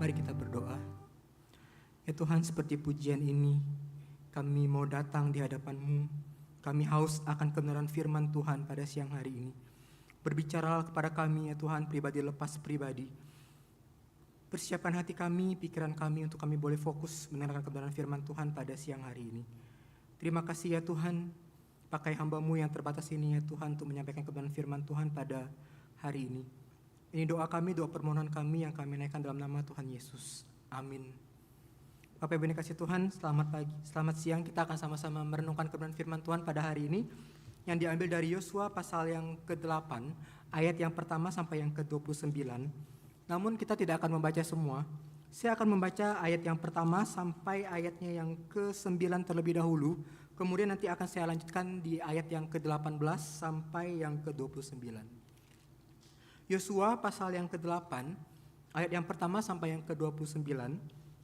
Mari kita berdoa. Ya Tuhan, seperti pujian ini, kami mau datang di hadapan-Mu. Kami haus akan kebenaran firman Tuhan pada siang hari ini. Berbicaralah kepada kami ya Tuhan, pribadi lepas pribadi. Persiapkan hati kami, pikiran kami untuk kami boleh fokus mendengarkan kebenaran firman Tuhan pada siang hari ini. Terima kasih ya Tuhan, pakai hamba-Mu yang terbatas ini ya Tuhan untuk menyampaikan kebenaran firman Tuhan pada hari ini. Ini doa kami, doa permohonan kami yang kami naikkan dalam nama Tuhan Yesus. Amin. Bapak Ibu yang dikasihi Tuhan, selamat pagi, selamat siang. Kita akan sama-sama merenungkan kebenaran firman Tuhan pada hari ini yang diambil dari Yosua pasal yang ke-8, ayat yang pertama sampai yang ke-29. Namun kita tidak akan membaca semua. Saya akan membaca ayat yang pertama sampai ayatnya yang ke-9 terlebih dahulu. Kemudian nanti akan saya lanjutkan di ayat yang ke-18 sampai yang ke-29. Yosua pasal yang ke-8, ayat yang pertama sampai yang ke-29.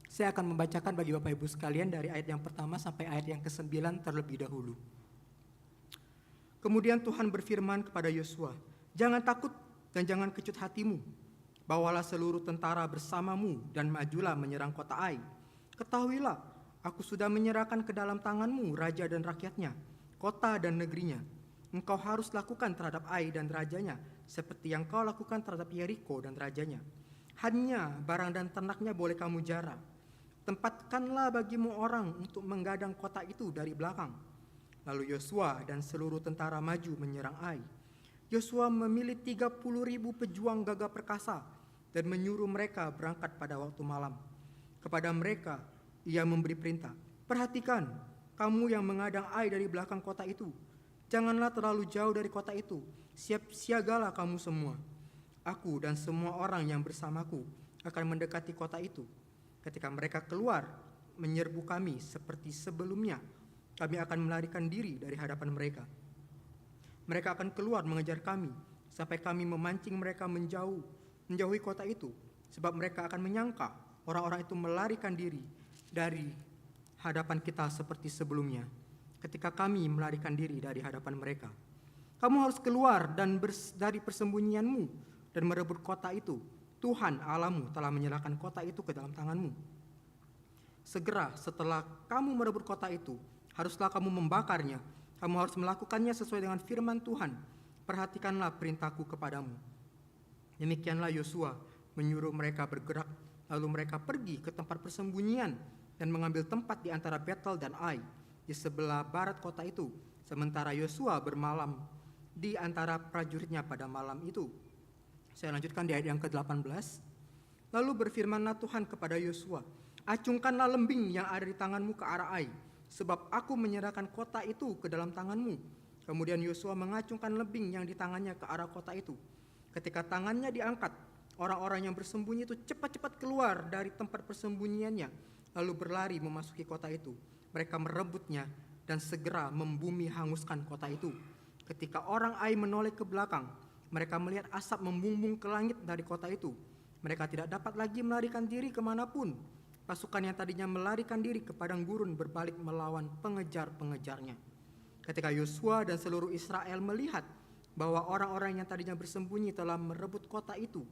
Saya akan membacakan bagi Bapak Ibu sekalian dari ayat yang pertama sampai ayat yang ke-9 terlebih dahulu. Kemudian Tuhan berfirman kepada Yosua, "Jangan takut dan jangan kecut hatimu. Bawalah seluruh tentara bersamamu dan majulah menyerang kota Ai. Ketahuilah, aku sudah menyerahkan ke dalam tanganmu raja dan rakyatnya, kota dan negerinya. Engkau harus lakukan terhadap Ai dan rajanya, seperti yang kau lakukan terhadap Yeriko dan rajanya. Hanya barang dan ternaknya boleh kamu jara. Tempatkanlah bagimu orang untuk menggadang kota itu dari belakang." Lalu Yosua dan seluruh tentara maju menyerang Ai. Yosua memilih 30.000 pejuang gagah perkasa dan menyuruh mereka berangkat pada waktu malam. Kepada mereka ia memberi perintah, "Perhatikan, kamu yang mengadang Ai dari belakang kota itu. Janganlah terlalu jauh dari kota itu. Siagalah kamu semua. Aku dan semua orang yang bersamaku akan mendekati kota itu. Ketika mereka keluar menyerbu kami seperti sebelumnya, kami akan melarikan diri dari hadapan mereka. Mereka akan keluar mengejar kami sampai kami memancing mereka menjauhi kota itu, sebab mereka akan menyangka orang-orang itu melarikan diri dari hadapan kita seperti sebelumnya ketika kami melarikan diri dari hadapan mereka. Kamu harus keluar dari persembunyianmu dan merebut kota itu. Tuhan Allahmu telah menyerahkan kota itu ke dalam tanganmu. Segera setelah kamu merebut kota itu, haruslah kamu membakarnya. Kamu harus melakukannya sesuai dengan firman Tuhan. Perhatikanlah perintahku kepadamu." Demikianlah Yosua menyuruh mereka bergerak, lalu mereka pergi ke tempat persembunyian dan mengambil tempat di antara Betel dan Ai, di sebelah barat kota itu, sementara Yosua bermalam di antara prajuritnya pada malam itu. Saya lanjutkan di ayat yang ke-18. Lalu berfirmanlah Tuhan kepada Yosua, "Acungkanlah lembing yang ada di tanganmu ke arah Ai, sebab aku menyerahkan kota itu ke dalam tanganmu." Kemudian Yosua mengacungkan lembing yang di tangannya ke arah kota itu. Ketika tangannya diangkat, orang-orang yang bersembunyi itu cepat-cepat keluar dari tempat persembunyiannya, lalu berlari memasuki kota itu. Mereka merebutnya dan segera membumi hanguskan kota itu. Ketika orang Ai menoleh ke belakang, mereka melihat asap membumbung ke langit dari kota itu. Mereka tidak dapat lagi melarikan diri kemanapun. Pasukan yang tadinya melarikan diri ke padang gurun berbalik melawan pengejar-pengejarnya. Ketika Yosua dan seluruh Israel melihat bahwa orang-orang yang tadinya bersembunyi telah merebut kota itu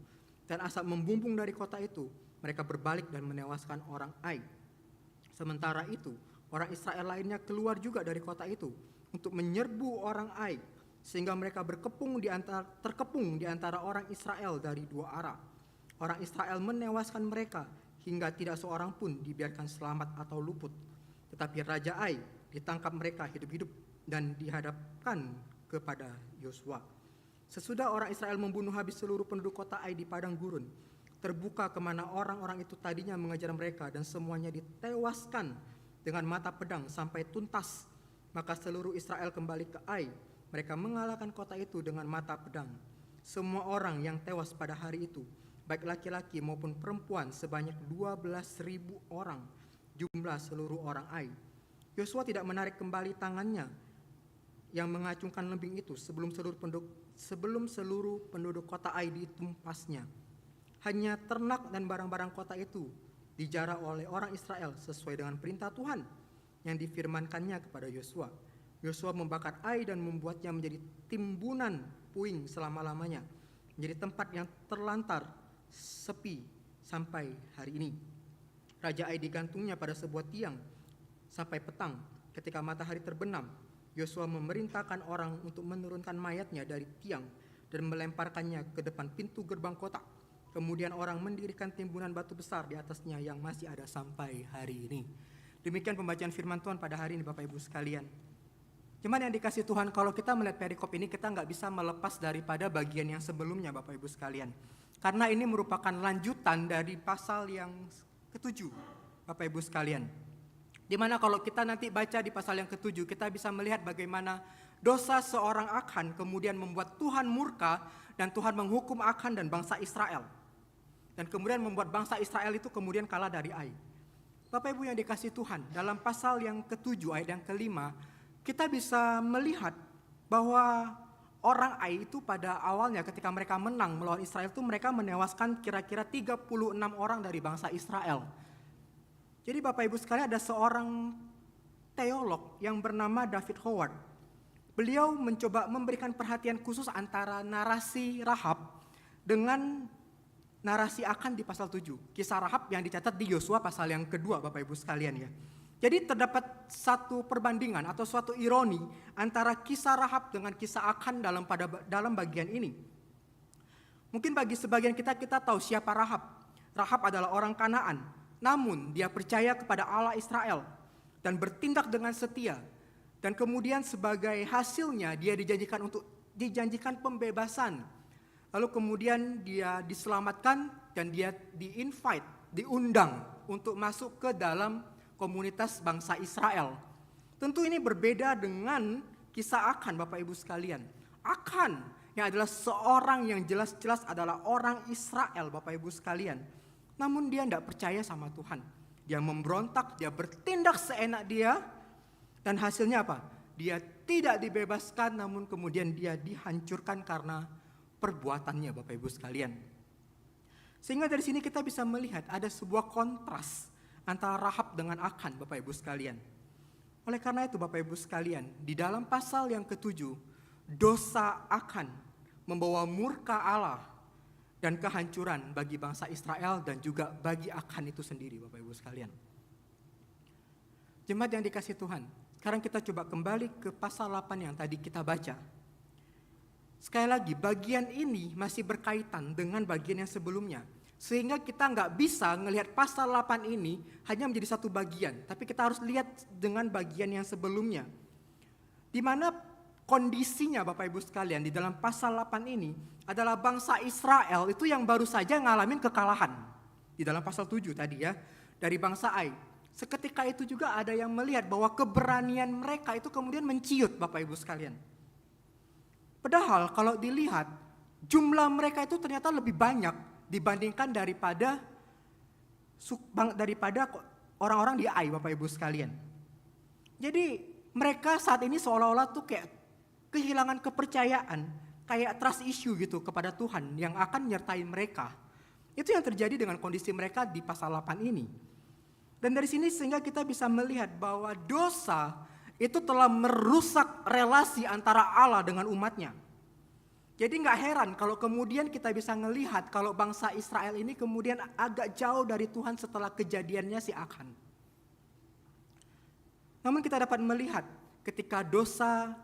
dan asap membumbung dari kota itu, mereka berbalik dan menewaskan orang Ai. Sementara itu, orang Israel lainnya keluar juga dari kota itu untuk menyerbu orang Ai, sehingga mereka terkepung di antara orang Israel dari dua arah. Orang Israel menewaskan mereka hingga tidak seorang pun dibiarkan selamat atau luput. Tetapi Raja Ai ditangkap mereka hidup-hidup dan dihadapkan kepada Yosua. Sesudah orang Israel membunuh habis seluruh penduduk kota Ai di padang gurun, terbuka kemana orang-orang itu tadinya mengejar mereka dan semuanya ditewaskan dengan mata pedang sampai tuntas. Maka seluruh Israel kembali ke Ai. Mereka mengalahkan kota itu dengan mata pedang. Semua orang yang tewas pada hari itu, baik laki-laki maupun perempuan, sebanyak 12.000 orang jumlah seluruh orang Ai. Yosua tidak menarik kembali tangannya yang mengacungkan lembing itu sebelum seluruh penduduk kota Ai ditumpasnya. Hanya ternak dan barang-barang kota itu dijara oleh orang Israel sesuai dengan perintah Tuhan yang difirmankannya kepada Yosua. Yosua membakar Ai dan membuatnya menjadi timbunan puing selama-lamanya, menjadi tempat yang terlantar, sepi, sampai hari ini. Raja Ai digantungnya pada sebuah tiang sampai petang. Ketika matahari terbenam, Yosua memerintahkan orang untuk menurunkan mayatnya dari tiang dan melemparkannya ke depan pintu gerbang kota. Kemudian orang mendirikan timbunan batu besar di atasnya yang masih ada sampai hari ini. Demikian pembacaan firman Tuhan pada hari ini Bapak Ibu sekalian. Cuman yang dikasih Tuhan, kalau kita melihat perikop ini kita nggak bisa melepas daripada bagian yang sebelumnya Bapak Ibu sekalian. Karena ini merupakan lanjutan dari pasal yang ke-7 Bapak Ibu sekalian. Dimana kalau kita nanti baca di pasal yang ke-7 kita bisa melihat bagaimana dosa seorang Akan kemudian membuat Tuhan murka dan Tuhan menghukum Akan dan bangsa Israel. Dan kemudian membuat bangsa Israel itu kemudian kalah dari Ai. Bapak Ibu yang dikasih Tuhan, dalam pasal yang ke-7 ayat yang ke-5 kita bisa melihat bahwa orang Ai itu pada awalnya ketika mereka menang melawan Israel itu mereka menewaskan kira-kira 36 orang dari bangsa Israel. Jadi Bapak Ibu sekalian ada seorang teolog yang bernama David Howard. Beliau mencoba memberikan perhatian khusus antara narasi Rahab dengan narasi Akan di pasal 7. Kisah Rahab yang dicatat di Yosua pasal yang kedua Bapak Ibu sekalian ya. Jadi terdapat satu perbandingan atau suatu ironi antara kisah Rahab dengan kisah Akan dalam bagian ini. Mungkin bagi sebagian kita tahu siapa Rahab. Rahab adalah orang Kanaan. Namun dia percaya kepada Allah Israel dan bertindak dengan setia. Dan kemudian sebagai hasilnya dia dijanjikan pembebasan. Lalu kemudian dia diselamatkan dan dia diundang untuk masuk ke dalam komunitas bangsa Israel. Tentu ini berbeda dengan kisah Akan Bapak Ibu sekalian. Akan yang adalah seorang yang jelas-jelas adalah orang Israel Bapak Ibu sekalian. Namun dia tidak percaya sama Tuhan. Dia memberontak, dia bertindak seenak dia. Dan hasilnya apa? Dia tidak dibebaskan namun kemudian dia dihancurkan karena perbuatannya Bapak Ibu sekalian. Sehingga dari sini kita bisa melihat ada sebuah kontras antara Rahab dengan Akan Bapak Ibu sekalian. Oleh karena itu Bapak Ibu sekalian, di dalam pasal yang ke-7, dosa Akan membawa murka Allah dan kehancuran bagi bangsa Israel dan juga bagi Akan itu sendiri Bapak Ibu sekalian. Jemaat yang dikasih Tuhan, sekarang kita coba kembali ke pasal 8 yang tadi kita baca. Sekali lagi bagian ini masih berkaitan dengan bagian yang sebelumnya. Sehingga kita nggak bisa melihat pasal 8 ini hanya menjadi satu bagian. Tapi kita harus lihat dengan bagian yang sebelumnya. Di mana kondisinya Bapak Ibu sekalian di dalam pasal 8 ini adalah bangsa Israel itu yang baru saja ngalamin kekalahan. Di dalam pasal 7 tadi ya, dari bangsa Ai. Seketika itu juga ada yang melihat bahwa keberanian mereka itu kemudian menciut Bapak Ibu sekalian. Padahal kalau dilihat jumlah mereka itu ternyata lebih banyak dibandingkan daripada orang-orang di Ai Bapak Ibu sekalian. Jadi mereka saat ini seolah-olah tuh kayak kehilangan kepercayaan, kayak trust issue gitu kepada Tuhan yang akan menyertai mereka. Itu yang terjadi dengan kondisi mereka di pasal 8 ini. Dan dari sini sehingga kita bisa melihat bahwa dosa itu telah merusak relasi antara Allah dengan umatnya. Jadi gak heran kalau kemudian kita bisa melihat kalau bangsa Israel ini kemudian agak jauh dari Tuhan setelah kejadiannya si Akan. Namun kita dapat melihat ketika dosa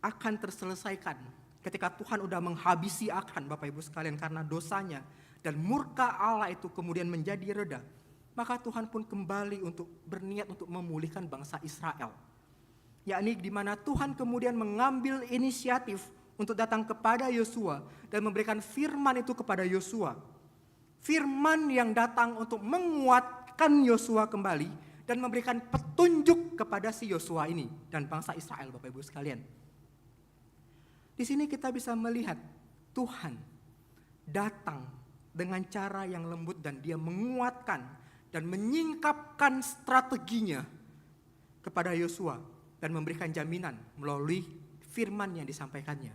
akan terselesaikan, ketika Tuhan udah menghabisi Akan Bapak Ibu sekalian karena dosanya dan murka Allah itu kemudian menjadi reda, maka Tuhan pun kembali untuk berniat untuk memulihkan bangsa Israel. Yakni di mana Tuhan kemudian mengambil inisiatif untuk datang kepada Yosua dan memberikan firman itu kepada Yosua. Firman yang datang untuk menguatkan Yosua kembali dan memberikan petunjuk kepada si Yosua ini dan bangsa Israel Bapak Ibu sekalian. Di sini kita bisa melihat Tuhan datang dengan cara yang lembut dan dia menguatkan dan menyingkapkan strateginya kepada Yosua dan memberikan jaminan melalui firman yang disampaikannya.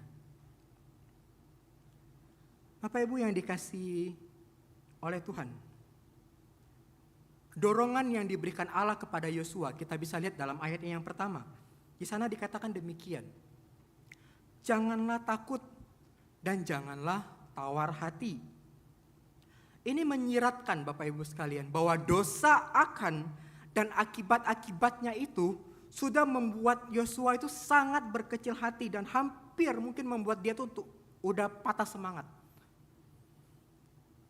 Bapak Ibu yang dikasihi oleh Tuhan, dorongan yang diberikan Allah kepada Yosua kita bisa lihat dalam ayatnya yang pertama. Di sana dikatakan demikian, janganlah takut dan janganlah tawar hati. Ini menyiratkan Bapak Ibu sekalian bahwa dosa akan dan akibat-akibatnya itu sudah membuat Yosua itu sangat berkecil hati dan hampir mungkin membuat dia tuh udah patah semangat.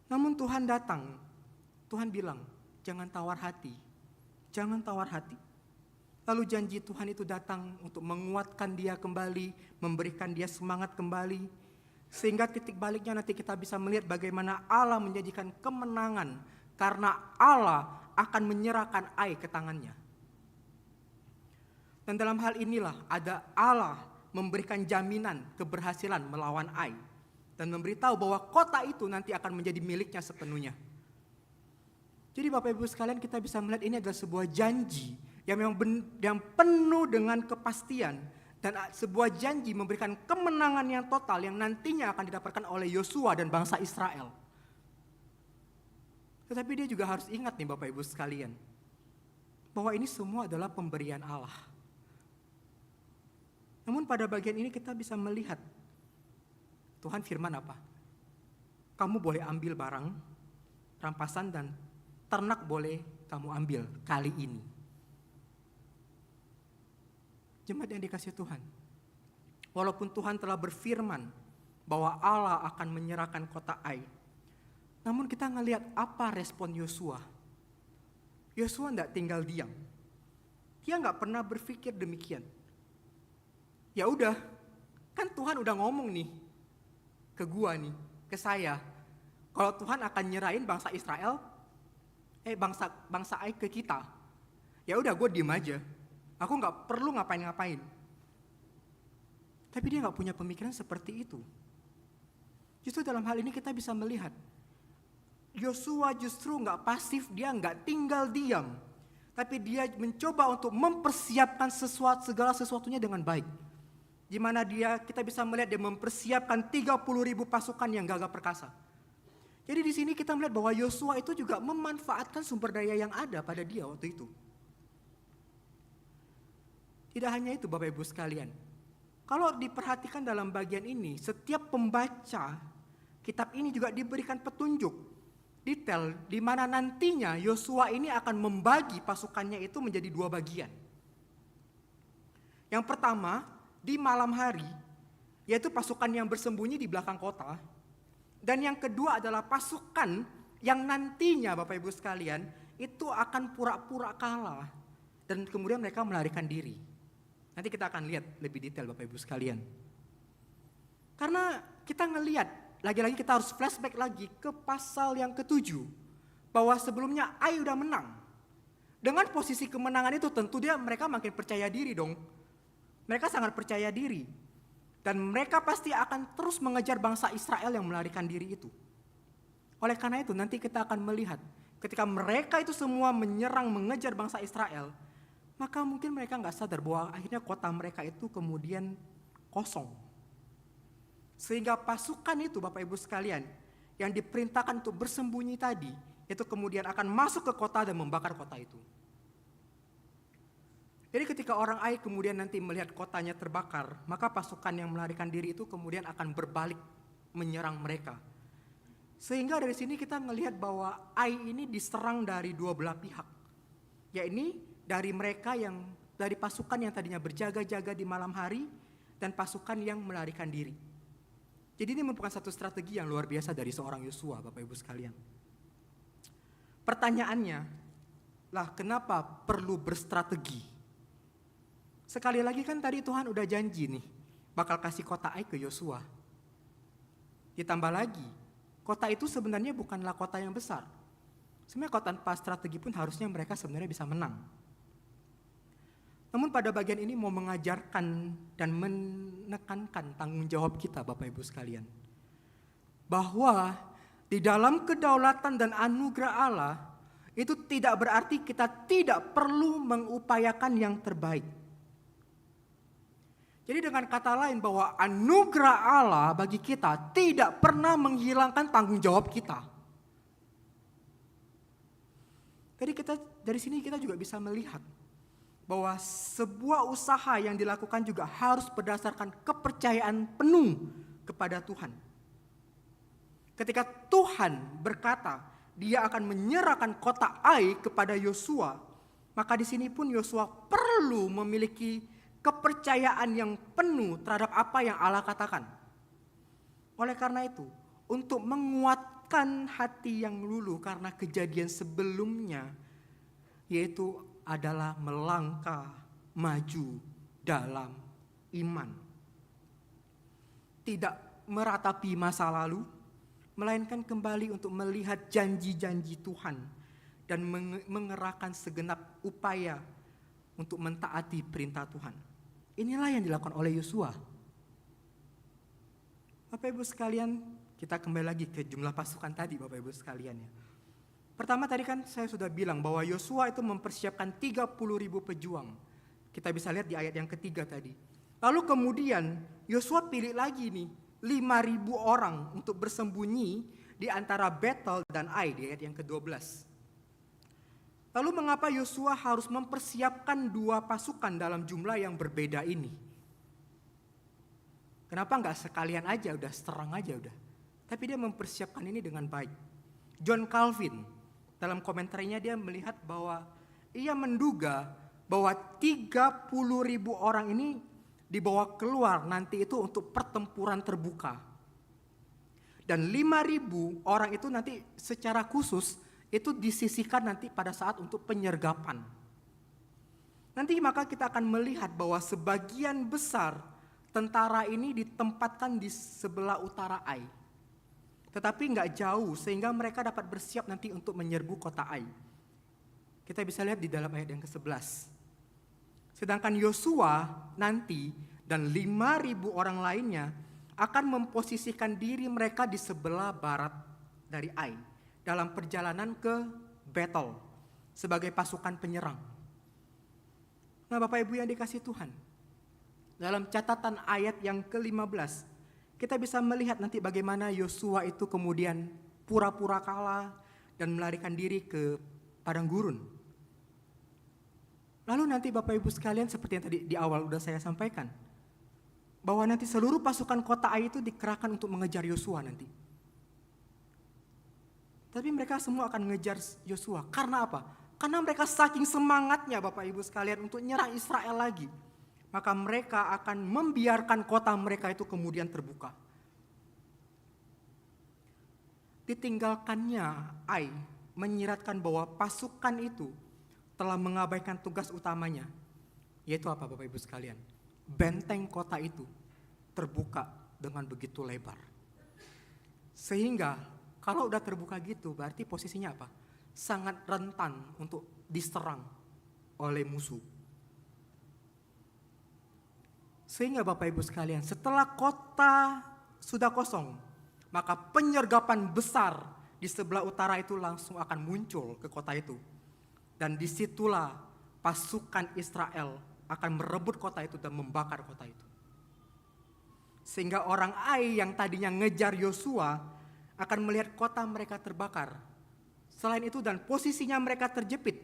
Namun Tuhan datang, Tuhan bilang, jangan tawar hati, jangan tawar hati. Lalu janji Tuhan itu datang untuk menguatkan dia kembali, memberikan dia semangat kembali. Sehingga titik baliknya nanti kita bisa melihat bagaimana Allah menjanjikan kemenangan. Karena Allah akan menyerahkan Ai ke tangannya. Dan dalam hal inilah ada Allah memberikan jaminan keberhasilan melawan Ai. Dan memberitahu bahwa kota itu nanti akan menjadi miliknya sepenuhnya. Jadi Bapak Ibu sekalian, kita bisa melihat ini adalah sebuah janji yang penuh dengan kepastian. Dan sebuah janji memberikan kemenangan yang total yang nantinya akan didapatkan oleh Yosua dan bangsa Israel. Tetapi dia juga harus ingat nih Bapak Ibu sekalian, bahwa ini semua adalah pemberian Allah. Namun pada bagian ini kita bisa melihat Tuhan firman apa? Kamu boleh ambil barang, rampasan dan ternak boleh kamu ambil kali ini. Jemaat yang dikasihi Tuhan, walaupun Tuhan telah berfirman bahwa Allah akan menyerahkan kota Ai, namun kita ngelihat apa respon Yosua. Yosua tidak tinggal diam. Dia nggak pernah berpikir demikian. Ya udah, kan Tuhan udah ngomong nih ke gua nih, ke saya, kalau Tuhan akan nyerahin bangsa Israel, bangsa Ai ke kita. Ya udah, gue diem aja. Aku nggak perlu ngapain-ngapain. Tapi dia nggak punya pemikiran seperti itu. Justru dalam hal ini kita bisa melihat Yosua justru nggak pasif, dia nggak tinggal diam, tapi dia mencoba untuk mempersiapkan segala sesuatunya dengan baik. Di mana kita bisa melihat dia mempersiapkan 30.000 pasukan yang gagah perkasa. Jadi di sini kita melihat bahwa Yosua itu juga memanfaatkan sumber daya yang ada pada dia waktu itu. Tidak hanya itu Bapak Ibu sekalian. Kalau diperhatikan dalam bagian ini, setiap pembaca kitab ini juga diberikan petunjuk detail di mana nantinya Yosua ini akan membagi pasukannya itu menjadi 2 bagian. Yang pertama, di malam hari, yaitu pasukan yang bersembunyi di belakang kota. Dan yang kedua adalah pasukan yang nantinya Bapak Ibu sekalian itu akan pura-pura kalah dan kemudian mereka melarikan diri. Nanti kita akan lihat lebih detail Bapak Ibu sekalian. Karena kita ngelihat, lagi-lagi kita harus flashback lagi ke pasal yang ke-7. Bahwa sebelumnya Ai udah menang. Dengan posisi kemenangan itu tentu mereka makin percaya diri dong. Mereka sangat percaya diri. Dan mereka pasti akan terus mengejar bangsa Israel yang melarikan diri itu. Oleh karena itu nanti kita akan melihat ketika mereka itu semua menyerang mengejar bangsa Israel, maka mungkin mereka nggak sadar bahwa akhirnya kota mereka itu kemudian kosong. Sehingga pasukan itu Bapak Ibu sekalian yang diperintahkan untuk bersembunyi tadi, itu kemudian akan masuk ke kota dan membakar kota itu. Jadi ketika orang Ai kemudian nanti melihat kotanya terbakar, maka pasukan yang melarikan diri itu kemudian akan berbalik menyerang mereka. Sehingga dari sini kita melihat bahwa Ai ini diserang dari 2 belah pihak. Yaitu dari pasukan yang tadinya berjaga-jaga di malam hari dan pasukan yang melarikan diri. Jadi ini merupakan satu strategi yang luar biasa dari seorang Yosua Bapak Ibu sekalian. Pertanyaannya, kenapa perlu berstrategi? Sekali lagi kan tadi Tuhan udah janji nih bakal kasih kota Ai ke Yosua. Ditambah lagi, kota itu sebenarnya bukanlah kota yang besar. Sebenarnya kota tanpa strategi pun harusnya mereka sebenarnya bisa menang. Namun pada bagian ini mau mengajarkan dan menekankan tanggung jawab kita Bapak Ibu sekalian. Bahwa di dalam kedaulatan dan anugerah Allah itu tidak berarti kita tidak perlu mengupayakan yang terbaik. Jadi dengan kata lain bahwa anugerah Allah bagi kita tidak pernah menghilangkan tanggung jawab kita. Jadi dari sini kita juga bisa melihat bahwa sebuah usaha yang dilakukan juga harus berdasarkan kepercayaan penuh kepada Tuhan. Ketika Tuhan berkata dia akan menyerahkan kota Ai kepada Yosua, maka di sini pun Yosua perlu memiliki kepercayaan yang penuh terhadap apa yang Allah katakan. Oleh karena itu, untuk menguatkan hati yang luluh karena kejadian sebelumnya, yaitu adalah melangkah maju dalam iman. Tidak meratapi masa lalu, melainkan kembali untuk melihat janji-janji Tuhan dan mengerahkan segenap upaya untuk mentaati perintah Tuhan. Inilah yang dilakukan oleh Yosua. Bapak Ibu sekalian, kita kembali lagi ke jumlah pasukan tadi Bapak Ibu sekalian ya. Pertama tadi kan saya sudah bilang bahwa Yosua itu mempersiapkan 30.000 pejuang. Kita bisa lihat di ayat yang ketiga tadi. Lalu kemudian Yosua pilih lagi nih 5.000 orang untuk bersembunyi di antara Betel dan Ai di ayat yang ke-12. Lalu mengapa Yosua harus mempersiapkan dua pasukan dalam jumlah yang berbeda ini? Kenapa enggak sekalian aja udah serang aja udah. Tapi dia mempersiapkan ini dengan baik. John Calvin dalam komentarnya dia melihat bahwa ia menduga bahwa 30.000 orang ini dibawa keluar nanti itu untuk pertempuran terbuka. Dan 5.000 orang itu nanti secara khusus itu disisihkan nanti pada saat untuk penyergapan. Nanti maka kita akan melihat bahwa sebagian besar tentara ini ditempatkan di sebelah utara Ai. Tetapi enggak jauh sehingga mereka dapat bersiap nanti untuk menyerbu kota Ai. Kita bisa lihat di dalam ayat yang ke-11. Sedangkan Yosua nanti dan 5.000 orang lainnya akan memposisikan diri mereka di sebelah barat dari Ai dalam perjalanan ke Betel sebagai pasukan penyerang. Nah Bapak Ibu yang dikasihi Tuhan, dalam catatan ayat yang ke-15 kita bisa melihat nanti bagaimana Yosua itu kemudian pura-pura kalah dan melarikan diri ke padang gurun. Lalu nanti Bapak Ibu sekalian seperti yang tadi di awal udah saya sampaikan, bahwa nanti seluruh pasukan kota Ai itu dikerahkan untuk mengejar Yosua nanti. Tapi mereka semua akan mengejar Yosua. Karena apa? Karena mereka saking semangatnya Bapak Ibu sekalian untuk nyerang Israel lagi. Maka mereka akan membiarkan kota mereka itu kemudian terbuka. Ditinggalkannya Ai menyiratkan bahwa pasukan itu telah mengabaikan tugas utamanya. Yaitu apa Bapak Ibu sekalian? Benteng kota itu terbuka dengan begitu lebar. Sehingga kalau udah terbuka gitu berarti posisinya apa? Sangat rentan untuk diserang oleh musuh. Sehingga Bapak Ibu sekalian, setelah kota sudah kosong, maka penyergapan besar di sebelah utara itu langsung akan muncul ke kota itu. Dan disitulah pasukan Israel akan merebut kota itu dan membakar kota itu. Sehingga orang Ai yang tadinya ngejar Yosua akan melihat kota mereka terbakar. Selain itu dan posisinya mereka terjepit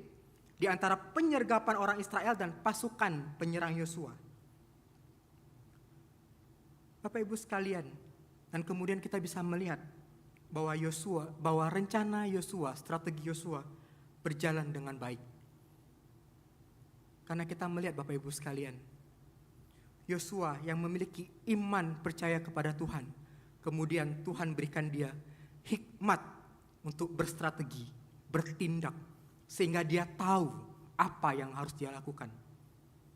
di antara penyergapan orang Israel dan pasukan penyerang Yosua. Bapak Ibu sekalian, dan kemudian kita bisa melihat bahwa rencana Yosua, strategi Yosua berjalan dengan baik. Karena kita melihat Bapak Ibu sekalian, Yosua yang memiliki iman percaya kepada Tuhan, kemudian Tuhan berikan dia hikmat untuk berstrategi, bertindak, sehingga dia tahu apa yang harus dia lakukan.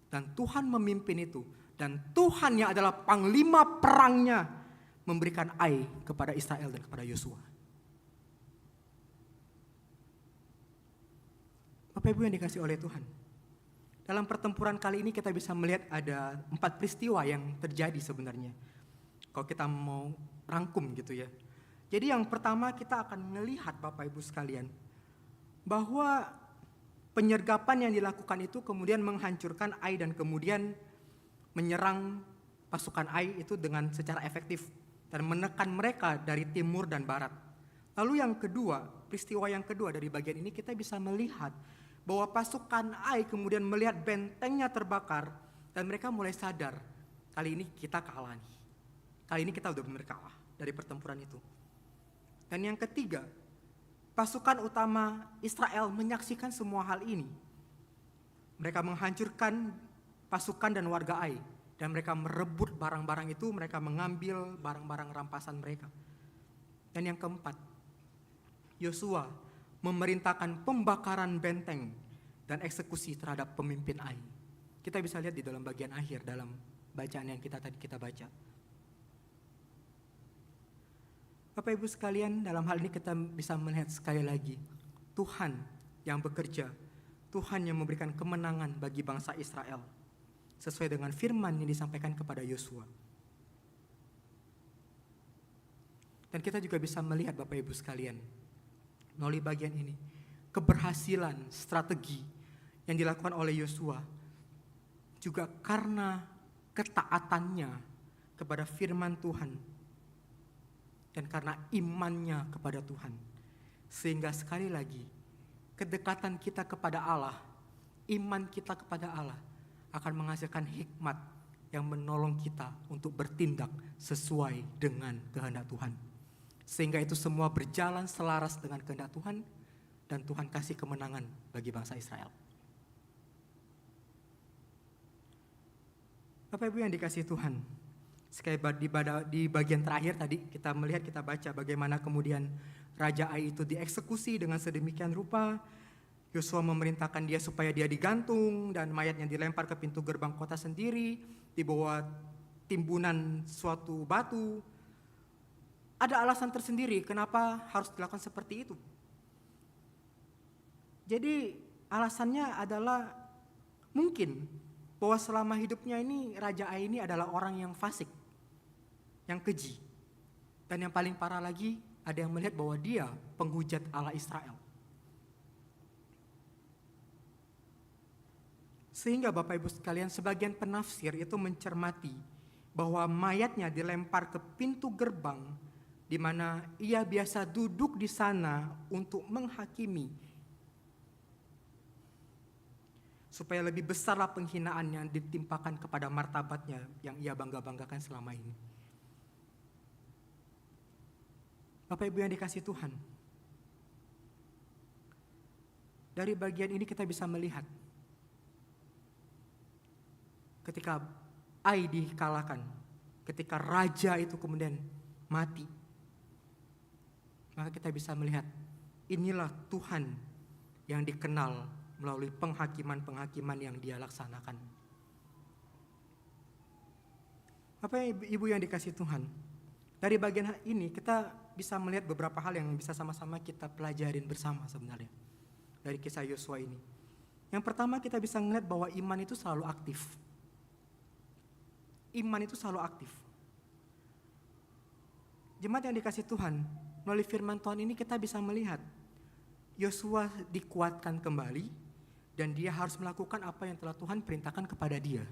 Dan Tuhan memimpin itu. Dan Tuhan yang adalah panglima perangnya memberikan Ai kepada Israel dan kepada Yosua. Bapak Ibu yang dikasihi oleh Tuhan. Dalam pertempuran kali ini kita bisa melihat ada 4 peristiwa yang terjadi sebenarnya. Kalau kita mau rangkum gitu ya. Jadi yang pertama kita akan melihat Bapak Ibu sekalian, bahwa penyergapan yang dilakukan itu kemudian menghancurkan Ai dan kemudian menyerang pasukan Ai itu dengan secara efektif dan menekan mereka dari timur dan barat. Lalu yang kedua, peristiwa yang kedua dari bagian ini kita bisa melihat bahwa pasukan Ai kemudian melihat bentengnya terbakar dan mereka mulai sadar, kali ini kita kalah nih. Kali ini kita udah benar kalah dari pertempuran itu. Dan yang ketiga, pasukan utama Israel menyaksikan semua hal ini. Mereka menghancurkan pasukan dan warga Ai. Dan mereka merebut barang-barang itu, mereka mengambil barang-barang rampasan mereka. Dan yang keempat, Yosua memerintahkan pembakaran benteng dan eksekusi terhadap pemimpin Ai. Kita bisa lihat di dalam bagian akhir dalam bacaan yang tadi kita baca. Bapak Ibu sekalian, dalam hal ini kita bisa melihat sekali lagi Tuhan yang bekerja, Tuhan yang memberikan kemenangan bagi bangsa Israel sesuai dengan firman yang disampaikan kepada Yosua. Dan kita juga bisa melihat Bapak Ibu sekalian, melalui bagian ini, keberhasilan strategi yang dilakukan oleh Yosua juga karena ketaatannya kepada firman Tuhan dan karena imannya kepada Tuhan. Sehingga sekali lagi, kedekatan kita kepada Allah, iman kita kepada Allah akan menghasilkan hikmat yang menolong kita untuk bertindak sesuai dengan kehendak Tuhan. Sehingga itu semua berjalan selaras dengan kehendak Tuhan dan Tuhan kasih kemenangan bagi bangsa Israel. Bapak Ibu yang dikasihi Tuhan, sekali di bagian terakhir tadi kita melihat, kita baca bagaimana kemudian Raja Ai itu dieksekusi dengan sedemikian rupa. Yosua memerintahkan dia supaya dia digantung dan mayatnya dilempar ke pintu gerbang kota sendiri di bawah timbunan suatu batu. Ada alasan tersendiri kenapa harus dilakukan seperti itu. Jadi alasannya adalah mungkin bahwa selama hidupnya ini Raja Ai ini adalah orang yang fasik, yang keji. Dan yang paling parah lagi, ada yang melihat bahwa dia penghujat Allah Israel. Sehingga Bapak Ibu sekalian, sebagian penafsir itu mencermati bahwa mayatnya dilempar ke pintu gerbang di mana ia biasa duduk di sana untuk menghakimi, supaya lebih besarlah penghinaan yang ditimpakan kepada martabatnya yang ia bangga-banggakan selama ini. Bapak Ibu yang dikasihi Tuhan, dari bagian ini kita bisa melihat ketika Ai dikalahkan, ketika raja itu kemudian mati, maka kita bisa melihat inilah Tuhan yang dikenal melalui penghakiman-penghakiman yang dia laksanakan. Bapak Ibu yang dikasihi Tuhan, dari bagian ini kita bisa melihat beberapa hal yang bisa sama-sama kita pelajarin bersama sebenarnya dari kisah Yosua ini. Yang pertama, kita bisa melihat bahwa iman itu selalu aktif. Iman itu selalu aktif. Jemaat yang dikasihi Tuhan, melalui firman Tuhan ini kita bisa melihat Yosua dikuatkan kembali dan dia harus melakukan apa yang telah Tuhan perintahkan kepada dia.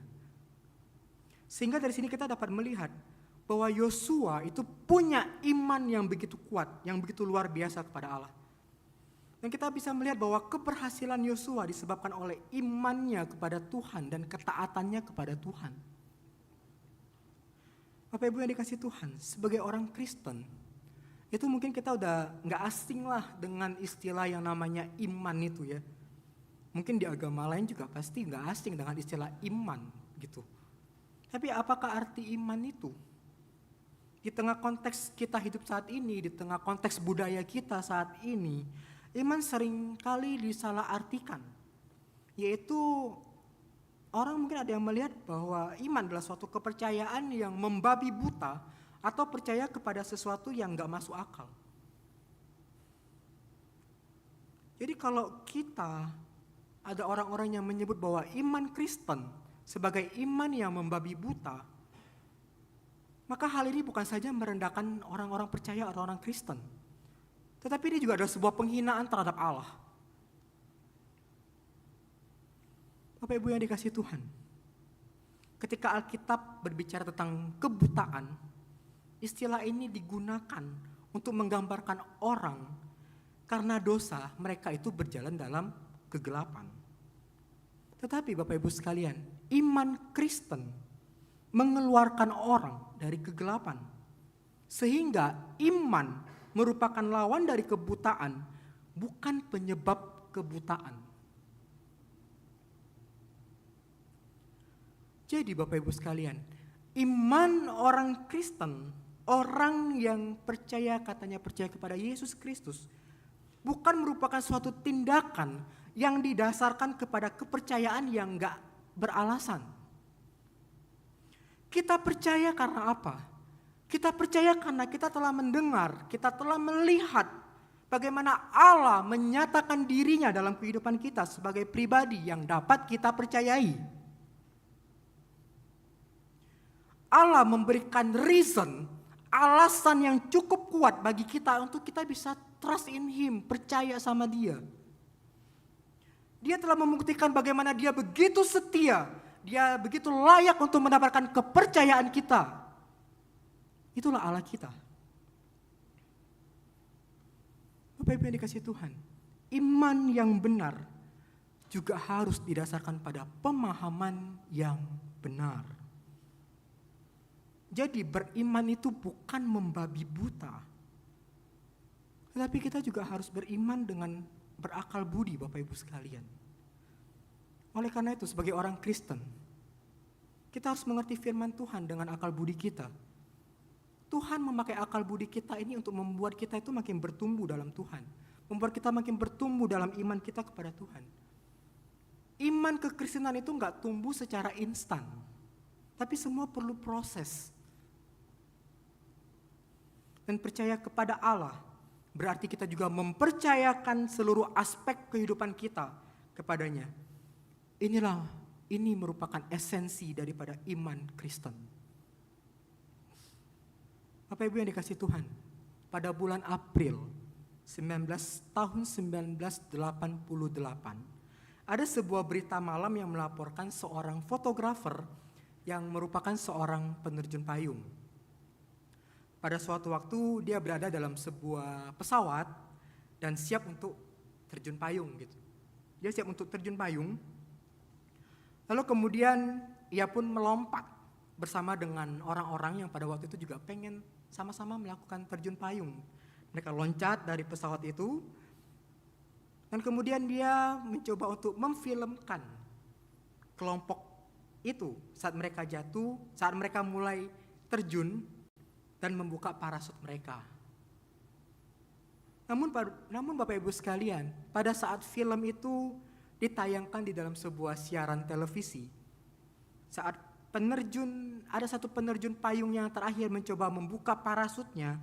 Sehingga dari sini kita dapat melihat bahwa Yosua itu punya iman yang begitu kuat, yang begitu luar biasa kepada Allah. Dan kita bisa melihat bahwa keberhasilan Yosua disebabkan oleh imannya kepada Tuhan dan ketaatannya kepada Tuhan. Bapak Ibu yang dikasihi Tuhan, sebagai orang Kristen, itu mungkin kita udah gak asing lah dengan istilah yang namanya iman itu ya. Mungkin di agama lain juga pasti gak asing dengan istilah iman gitu. Tapi apakah arti iman itu? Di tengah konteks kita hidup saat ini, di tengah konteks budaya kita saat ini, iman seringkali disalahartikan. Yaitu orang mungkin ada yang melihat bahwa iman adalah suatu kepercayaan yang membabi buta atau percaya kepada sesuatu yang gak masuk akal. Jadi kalau kita ada orang-orang yang menyebut bahwa iman Kristen sebagai iman yang membabi buta, maka hal ini bukan saja merendahkan orang-orang percaya atau orang Kristen, tetapi ini juga adalah sebuah penghinaan terhadap Allah. Bapak Ibu yang dikasihi Tuhan, ketika Alkitab berbicara tentang kebutaan, istilah ini digunakan untuk menggambarkan orang karena dosa mereka itu berjalan dalam kegelapan. Tetapi Bapak Ibu sekalian, iman Kristen mengeluarkan orang dari kegelapan. Sehingga iman merupakan lawan dari kebutaan, bukan penyebab kebutaan. Jadi Bapak Ibu sekalian, iman orang Kristen, orang yang katanya percaya kepada Yesus Kristus, bukan merupakan suatu tindakan yang didasarkan kepada kepercayaan yang gak beralasan. Kita percaya karena apa? Kita percaya karena kita telah mendengar, kita telah melihat bagaimana Allah menyatakan dirinya dalam kehidupan kita sebagai pribadi yang dapat kita percayai. Allah memberikan alasan yang cukup kuat bagi kita untuk kita bisa trust in Him, percaya sama Dia. Dia telah membuktikan bagaimana Dia begitu setia, Dia begitu layak untuk mendapatkan kepercayaan kita. Itulah Allah kita. Bapak Ibu yang dikasihi Tuhan, iman yang benar juga harus didasarkan pada pemahaman yang benar. Jadi beriman itu bukan membabi buta, tetapi kita juga harus beriman dengan berakal budi Bapak Ibu sekalian. Oleh karena itu sebagai orang Kristen, kita harus mengerti firman Tuhan dengan akal budi kita. Tuhan memakai akal budi kita ini untuk membuat kita itu makin bertumbuh dalam Tuhan. Membuat kita makin bertumbuh dalam iman kita kepada Tuhan. Iman kekristenan itu enggak tumbuh secara instan. Tapi semua perlu proses. Dan percaya kepada Allah berarti kita juga mempercayakan seluruh aspek kehidupan kita kepadanya. Ini merupakan esensi daripada iman Kristen. Bapak Ibu yang dikasihi Tuhan, pada bulan April tahun 1988, ada sebuah berita malam yang melaporkan seorang fotografer yang merupakan seorang penerjun payung. Pada suatu waktu dia berada dalam sebuah pesawat dan siap untuk terjun payung gitu. Dia siap untuk terjun payung. Lalu kemudian ia pun melompat bersama dengan orang-orang yang pada waktu itu juga pengen sama-sama melakukan terjun payung. Mereka loncat dari pesawat itu dan kemudian dia mencoba untuk memfilmkan kelompok itu saat mereka jatuh, saat mereka mulai terjun dan membuka parasut mereka. Namun Bapak Ibu sekalian, pada saat film itu ditayangkan di dalam sebuah siaran televisi, saat ada satu penerjun payung yang terakhir mencoba membuka parasutnya,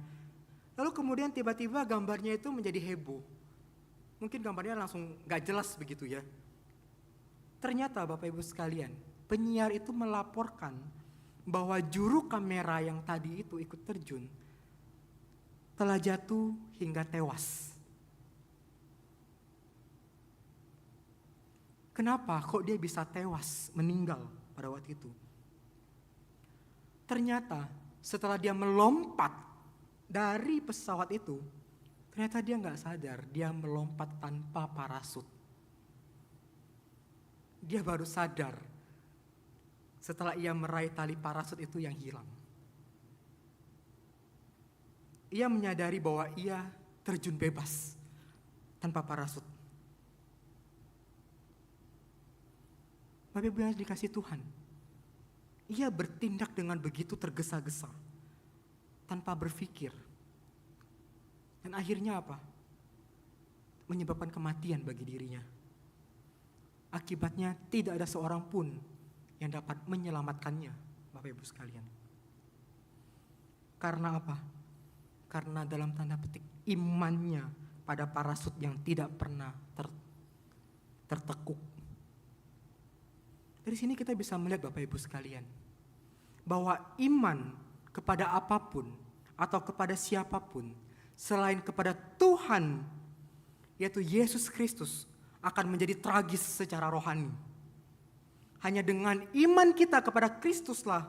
lalu kemudian tiba-tiba gambarnya itu menjadi heboh. Mungkin gambarnya langsung gak jelas begitu ya. Ternyata Bapak Ibu sekalian, penyiar itu melaporkan bahwa juru kamera yang tadi itu ikut terjun telah jatuh hingga tewas. Kenapa kok dia bisa tewas, meninggal pada waktu itu? Ternyata setelah dia melompat dari pesawat itu, ternyata dia gak sadar dia melompat tanpa parasut. Dia baru sadar setelah ia meraih tali parasut itu yang hilang. Ia menyadari bahwa ia terjun bebas tanpa parasut. Bapak Ibu yang dikasihi Tuhan, ia bertindak dengan begitu tergesa-gesa, tanpa berpikir. Dan akhirnya apa? Menyebabkan kematian bagi dirinya. Akibatnya tidak ada seorang pun yang dapat menyelamatkannya, Bapak Ibu sekalian. Karena apa? Karena dalam tanda petik imannya pada parasut yang tidak pernah tertekuk. Dari sini kita bisa melihat Bapak Ibu sekalian, bahwa iman kepada apapun atau kepada siapapun selain kepada Tuhan, yaitu Yesus Kristus, akan menjadi tragis secara rohani. Hanya dengan iman kita kepada Kristuslah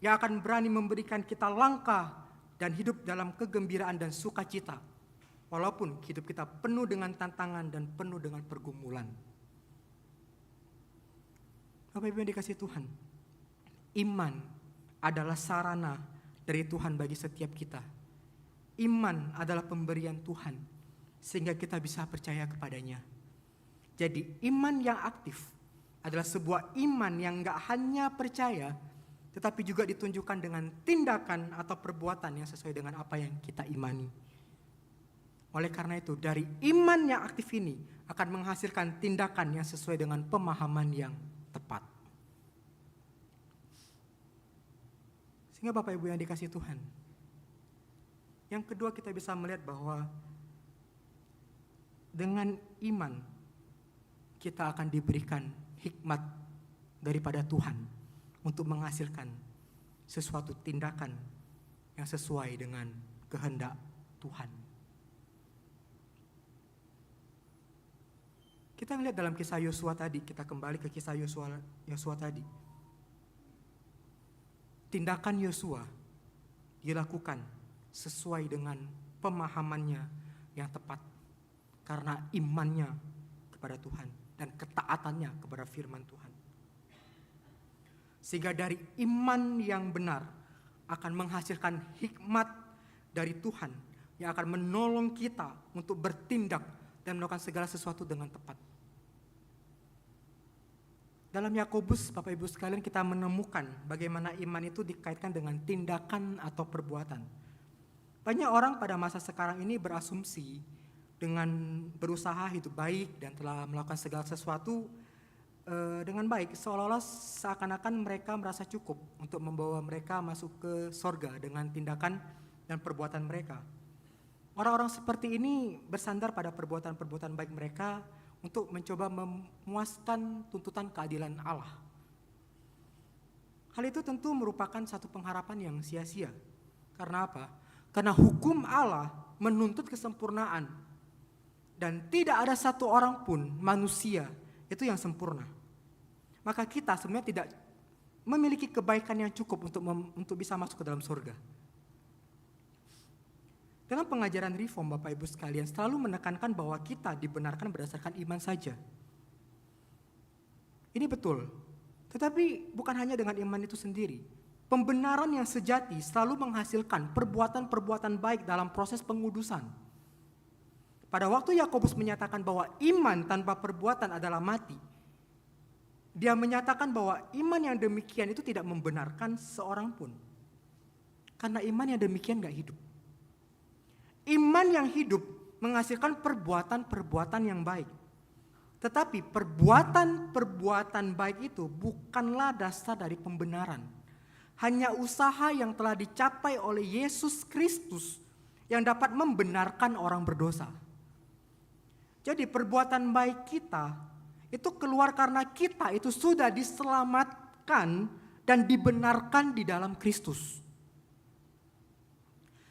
yang akan berani memberikan kita langkah dan hidup dalam kegembiraan dan sukacita, walaupun hidup kita penuh dengan tantangan dan penuh dengan pergumulan. Bapak Ibu yang dikasihi Tuhan, iman adalah sarana dari Tuhan bagi setiap kita. iman adalah pemberian Tuhan, sehingga kita bisa percaya kepadanya. Jadi iman yang aktif adalah sebuah iman yang gak hanya percaya, tetapi juga ditunjukkan dengan tindakan atau perbuatan yang sesuai dengan apa yang kita imani. Oleh karena itu, dari iman yang aktif ini akan menghasilkan tindakan yang sesuai dengan pemahaman yang tepat. Sehingga Bapak Ibu yang dikasihi Tuhan, yang kedua kita bisa melihat bahwa dengan iman kita akan diberikan hikmat daripada Tuhan untuk menghasilkan sesuatu tindakan yang sesuai dengan kehendak Tuhan. Kita melihat dalam kisah Yosua tadi, kita kembali ke kisah Yosua tadi. Tindakan Yosua dilakukan sesuai dengan pemahamannya yang tepat karena imannya kepada Tuhan dan ketaatannya kepada firman Tuhan. Sehingga dari iman yang benar akan menghasilkan hikmat dari Tuhan yang akan menolong kita untuk bertindak dan melakukan segala sesuatu dengan tepat. Dalam Yakobus, Bapak Ibu sekalian, kita menemukan bagaimana iman itu dikaitkan dengan tindakan atau perbuatan. Banyak orang pada masa sekarang ini berasumsi dengan berusaha hidup baik dan telah melakukan segala sesuatu dengan baik, seolah-olah seakan-akan mereka merasa cukup untuk membawa mereka masuk ke sorga dengan tindakan dan perbuatan mereka. Orang-orang seperti ini bersandar pada perbuatan-perbuatan baik mereka untuk mencoba memuaskan tuntutan keadilan Allah. Hal itu tentu merupakan satu pengharapan yang sia-sia. Karena apa? Karena hukum Allah menuntut kesempurnaan. Dan tidak ada satu orang pun manusia itu yang sempurna. Maka kita sebenarnya tidak memiliki kebaikan yang cukup untuk bisa masuk ke dalam surga. Dalam pengajaran Reform, Bapak Ibu sekalian, selalu menekankan bahwa kita dibenarkan berdasarkan iman saja. Ini betul, tetapi bukan hanya dengan iman itu sendiri. Pembenaran yang sejati selalu menghasilkan perbuatan-perbuatan baik dalam proses pengudusan. Pada waktu Yakobus menyatakan bahwa iman tanpa perbuatan adalah mati, dia menyatakan bahwa iman yang demikian itu tidak membenarkan seorang pun. Karena iman yang demikian gak hidup. Iman yang hidup menghasilkan perbuatan-perbuatan yang baik. Tetapi perbuatan-perbuatan baik itu bukanlah dasar dari pembenaran. Hanya usaha yang telah dicapai oleh Yesus Kristus yang dapat membenarkan orang berdosa. Jadi perbuatan baik kita itu keluar karena kita itu sudah diselamatkan dan dibenarkan di dalam Kristus.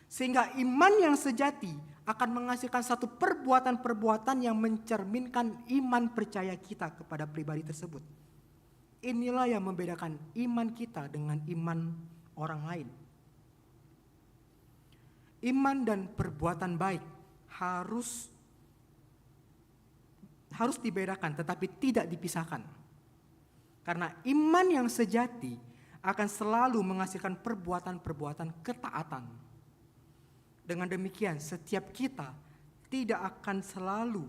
Sehingga iman yang sejati akan menghasilkan satu perbuatan-perbuatan yang mencerminkan iman percaya kita kepada pribadi tersebut. Inilah yang membedakan iman kita dengan iman orang lain. Iman dan perbuatan baik harus dibedakan tetapi tidak dipisahkan. Karena iman yang sejati akan selalu menghasilkan perbuatan-perbuatan ketaatan. Dengan demikian setiap kita tidak akan selalu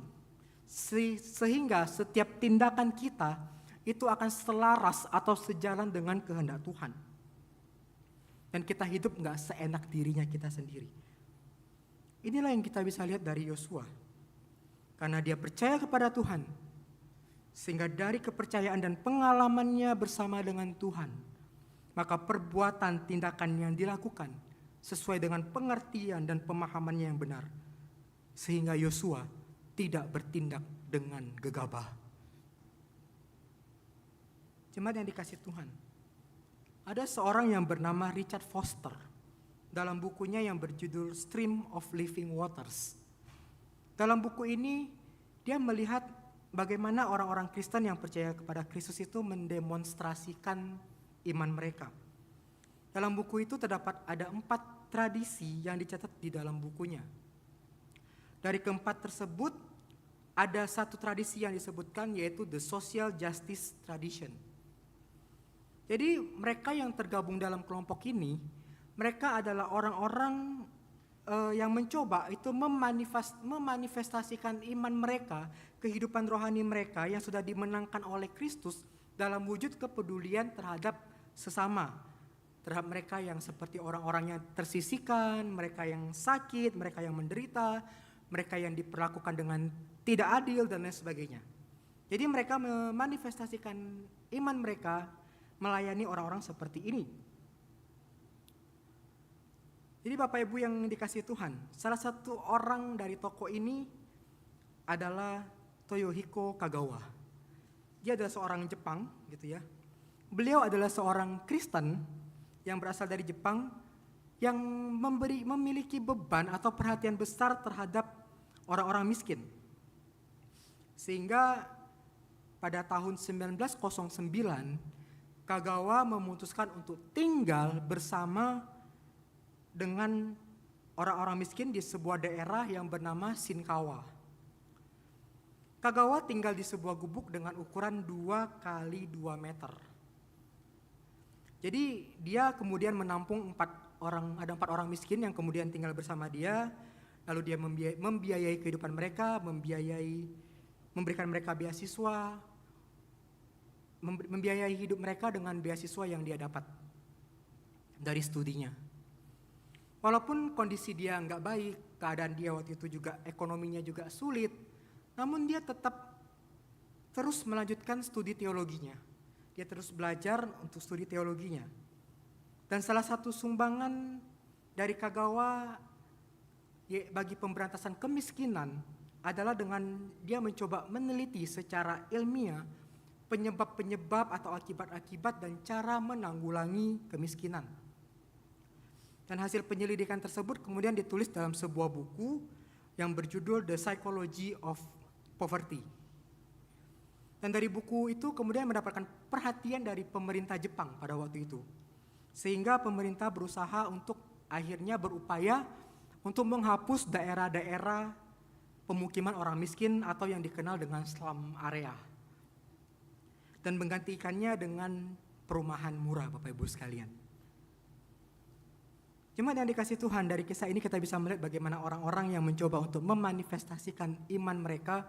sehingga setiap tindakan kita itu akan selaras atau sejalan dengan kehendak Tuhan. Dan kita hidup gak seenak dirinya kita sendiri. Inilah yang kita bisa lihat dari Yosua. Karena dia percaya kepada Tuhan, sehingga dari kepercayaan dan pengalamannya bersama dengan Tuhan, maka perbuatan tindakan yang dilakukan sesuai dengan pengertian dan pemahamannya yang benar. Sehingga Yosua tidak bertindak dengan gegabah. Jemaat yang dikasihi Tuhan, ada seorang yang bernama Richard Foster. Dalam bukunya yang berjudul Stream of Living Waters. Dalam buku ini dia melihat bagaimana orang-orang Kristen yang percaya kepada Kristus itu mendemonstrasikan iman mereka. Dalam buku itu terdapat ada 4 tradisi yang dicatat di dalam bukunya. Dari keempat tersebut, ada satu tradisi yang disebutkan yaitu the social justice tradition. Jadi mereka yang tergabung dalam kelompok ini, mereka adalah orang-orang yang mencoba itu memanifestasikan iman mereka, kehidupan rohani mereka yang sudah dimenangkan oleh Kristus dalam wujud kepedulian terhadap sesama, terhadap mereka yang seperti orang-orang yang tersisihkan, mereka yang sakit, mereka yang menderita, mereka yang diperlakukan dengan tidak adil dan lain sebagainya. Jadi mereka memanifestasikan iman mereka melayani orang-orang seperti ini. Jadi Bapak Ibu yang dikasihi Tuhan, salah satu orang dari tokoh ini adalah Toyohiko Kagawa. Dia adalah seorang Jepang gitu ya. Beliau adalah seorang Kristen yang berasal dari Jepang yang memiliki beban atau perhatian besar terhadap orang-orang miskin. Sehingga pada tahun 1909 Kagawa memutuskan untuk tinggal bersama dengan orang-orang miskin di sebuah daerah yang bernama Shinkawa. Kagawa tinggal di sebuah gubuk dengan ukuran 2 kali 2 meter. Jadi dia kemudian menampung 4 orang miskin yang kemudian tinggal bersama dia, lalu dia membiayai kehidupan mereka, memberikan mereka beasiswa, membiayai hidup mereka dengan beasiswa yang dia dapat dari studinya. Walaupun kondisi dia nggak baik, keadaan dia waktu itu juga ekonominya juga sulit, namun dia tetap terus melanjutkan studi teologinya. Dia terus belajar untuk studi teologinya. Dan salah satu sumbangan dari Kagawa bagi pemberantasan kemiskinan adalah dengan dia mencoba meneliti secara ilmiah penyebab-penyebab atau akibat-akibat dan cara menanggulangi kemiskinan. Dan hasil penyelidikan tersebut kemudian ditulis dalam sebuah buku yang berjudul The Psychology of Poverty. Dan dari buku itu kemudian mendapatkan perhatian dari pemerintah Jepang pada waktu itu. Sehingga pemerintah berusaha untuk akhirnya berupaya untuk menghapus daerah-daerah pemukiman orang miskin atau yang dikenal dengan slum area. Dan menggantikannya dengan perumahan murah, Bapak Ibu sekalian. Jemaat yang dikasihi Tuhan, dari kisah ini kita bisa melihat bagaimana orang-orang yang mencoba untuk memanifestasikan iman mereka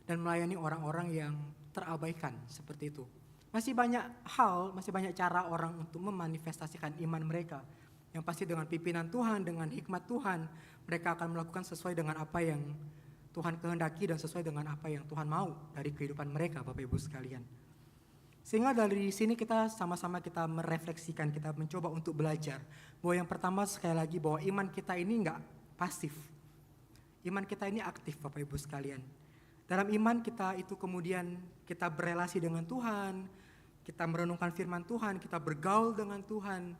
dan melayani orang-orang yang terabaikan seperti itu. Masih banyak hal, masih banyak cara orang untuk memanifestasikan iman mereka. Yang pasti dengan pimpinan Tuhan, dengan hikmat Tuhan, mereka akan melakukan sesuai dengan apa yang Tuhan kehendaki dan sesuai dengan apa yang Tuhan mau dari kehidupan mereka, Bapak Ibu sekalian. Sehingga dari sini kita sama-sama kita merefleksikan, kita mencoba untuk belajar. Bahwa yang pertama sekali lagi bahwa iman kita ini enggak pasif. Iman kita ini aktif Bapak Ibu sekalian. Dalam iman kita itu kemudian kita berelasi dengan Tuhan, kita merenungkan firman Tuhan, kita bergaul dengan Tuhan.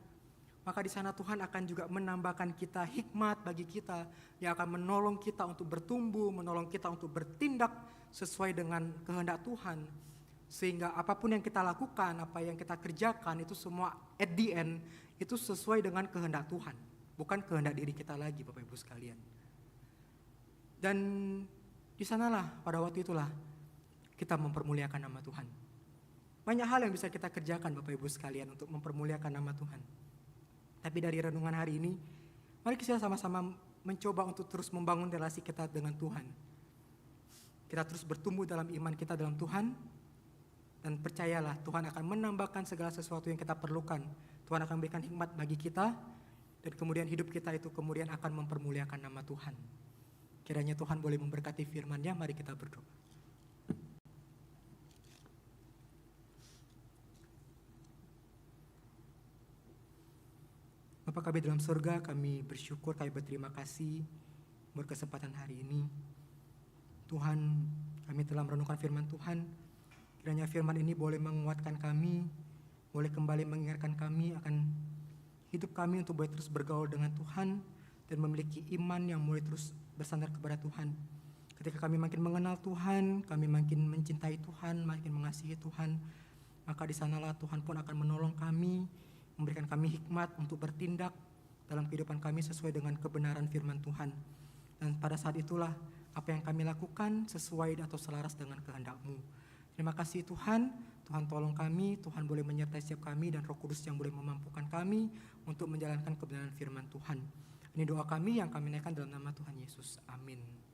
Maka di sana Tuhan akan juga menambahkan kita hikmat bagi kita yang akan menolong kita untuk bertumbuh, menolong kita untuk bertindak sesuai dengan kehendak Tuhan. Sehingga apapun yang kita lakukan, apa yang kita kerjakan itu semua at the end itu sesuai dengan kehendak Tuhan, bukan kehendak diri kita lagi Bapak Ibu sekalian. Dan di sanalah pada waktu itulah kita mempermuliakan nama Tuhan. Banyak hal yang bisa kita kerjakan Bapak Ibu sekalian untuk mempermuliakan nama Tuhan. Tapi dari renungan hari ini, mari kita sama-sama mencoba untuk terus membangun relasi kita dengan Tuhan. Kita terus bertumbuh dalam iman kita dalam Tuhan. Dan percayalah Tuhan akan menambahkan segala sesuatu yang kita perlukan. Tuhan akan berikan hikmat bagi kita. Dan kemudian hidup kita itu kemudian akan mempermuliakan nama Tuhan. Kiranya Tuhan boleh memberkati firman-Nya, mari kita berdoa. Bapa kami dalam surga, kami bersyukur, kami berterima kasih berkesempatan hari ini. Tuhan, kami telah merenungkan firman Tuhan. Kiranya firman ini boleh menguatkan kami, boleh kembali mengingatkan kami akan hidup kami untuk boleh terus bergaul dengan Tuhan dan memiliki iman yang boleh terus bersandar kepada Tuhan. Ketika kami makin mengenal Tuhan, kami makin mencintai Tuhan, makin mengasihi Tuhan, maka di sanalah Tuhan pun akan menolong kami, memberikan kami hikmat untuk bertindak dalam kehidupan kami sesuai dengan kebenaran firman Tuhan. Dan pada saat itulah apa yang kami lakukan sesuai atau selaras dengan kehendak-Mu. Terima kasih Tuhan, Tuhan tolong kami, Tuhan boleh menyertai setiap kami dan Roh Kudus yang boleh memampukan kami untuk menjalankan kebenaran firman Tuhan. Ini doa kami yang kami naikkan dalam nama Tuhan Yesus. Amin.